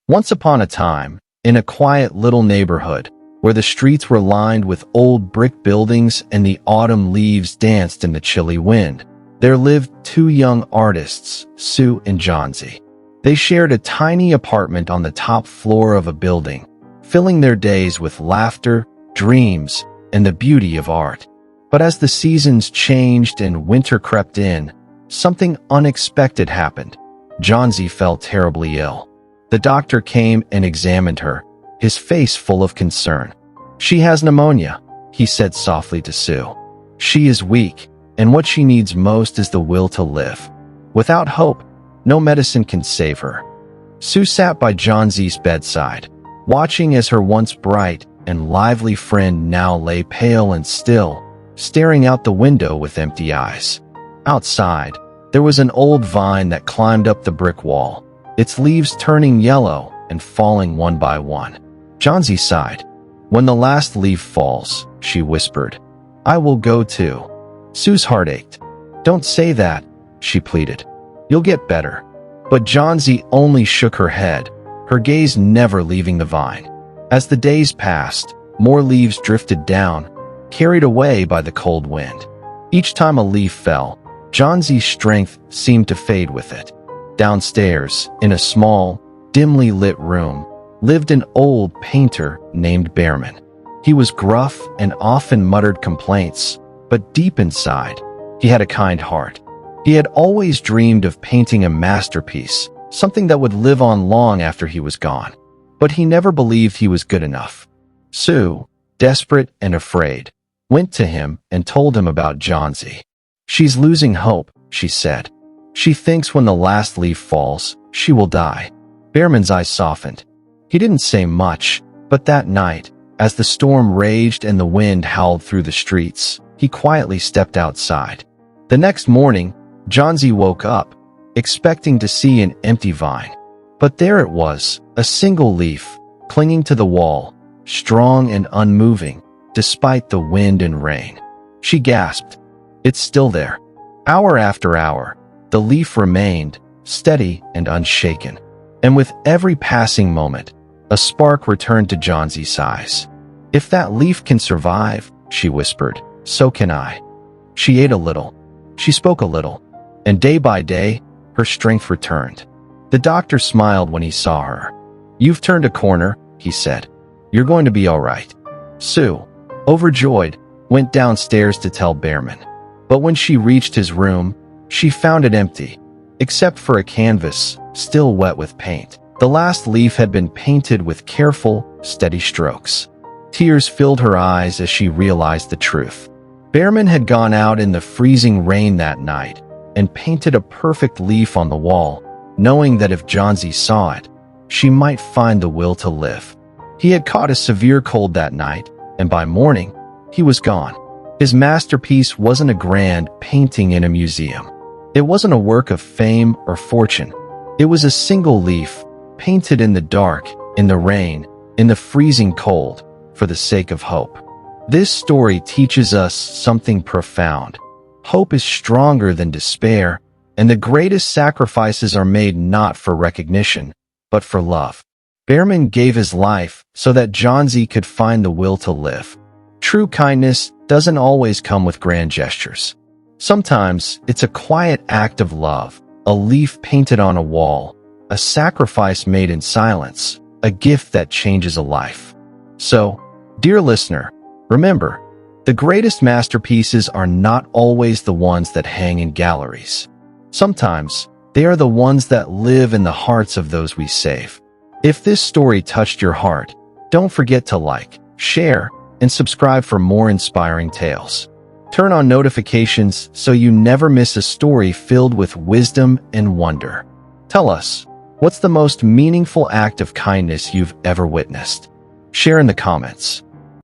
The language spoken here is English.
Once upon a time, in a quiet little neighborhood, where the streets were lined with old brick buildings and the autumn leaves danced in the chilly wind, there lived two young artists, Sue and Johnsy. They shared a tiny apartment on the top floor of a building, filling their days with laughter, dreams, and the beauty of art. But as the seasons changed and winter crept in, something unexpected happened. Johnsy fell terribly ill. The doctor came and examined her, his face full of concern. "She has pneumonia," he said softly to Sue. "She is weak, and what she needs most is the will to live. Without hope, no medicine can save her." Sue sat by Johnsy's bedside, watching as her once bright and lively friend now lay pale and still, staring out the window with empty eyes. Outside, there was an old vine that climbed up the brick wall, its leaves turning yellow and falling one by one. Johnsy sighed. "When the last leaf falls," she whispered, "I will go too." Sue's heart ached. "Don't say that," she pleaded. "You'll get better." But Johnsy only shook her head, her gaze never leaving the vine. As the days passed, more leaves drifted down, carried away by the cold wind. Each time a leaf fell, Johnsy's strength seemed to fade with it. Downstairs, in a small, dimly lit room, lived an old painter named Behrman. He was gruff and often muttered complaints, but deep inside, he had a kind heart. He had always dreamed of painting a masterpiece, something that would live on long after he was gone. But he never believed he was good enough. Sue, desperate and afraid, went to him and told him about Johnsy. "She's losing hope," she said. "She thinks when the last leaf falls, she will die." Behrman's eyes softened. He didn't say much, but that night, as the storm raged and the wind howled through the streets, he quietly stepped outside. The next morning, Johnsy woke up, expecting to see an empty vine. But there it was, a single leaf, clinging to the wall, strong and unmoving, despite the wind and rain. She gasped. "It's still there." Hour after hour, the leaf remained, steady and unshaken. And with every passing moment, a spark returned to Johnsy's eyes. "If that leaf can survive," she whispered, "so can I." She ate a little. She spoke a little. And day by day, her strength returned. The doctor smiled when he saw her. "You've turned a corner," he said. "You're going to be all right." Sue, overjoyed, went downstairs to tell Behrman. But when she reached his room, she found it empty, except for a canvas, still wet with paint. The last leaf had been painted with careful, steady strokes. Tears filled her eyes as she realized the truth. Behrman had gone out in the freezing rain that night and painted a perfect leaf on the wall, knowing that if Johnsy saw it, she might find the will to live. He had caught a severe cold that night, and by morning, he was gone. His masterpiece wasn't a grand painting in a museum. It wasn't a work of fame or fortune. It was a single leaf, painted in the dark, in the rain, in the freezing cold, for the sake of hope. This story teaches us something profound. Hope is stronger than despair, and the greatest sacrifices are made not for recognition, but for love. Behrman gave his life so that Johnsy could find the will to live. True kindness doesn't always come with grand gestures. Sometimes it's a quiet act of love, a leaf painted on a wall, a sacrifice made in silence, a gift that changes a life. So, dear listener, remember, the greatest masterpieces are not always the ones that hang in galleries. Sometimes, they are the ones that live in the hearts of those we save. If this story touched your heart, don't forget to like, share, and subscribe for more inspiring tales. Turn on notifications so you never miss a story filled with wisdom and wonder. Tell us, what's the most meaningful act of kindness you've ever witnessed? Share in the comments.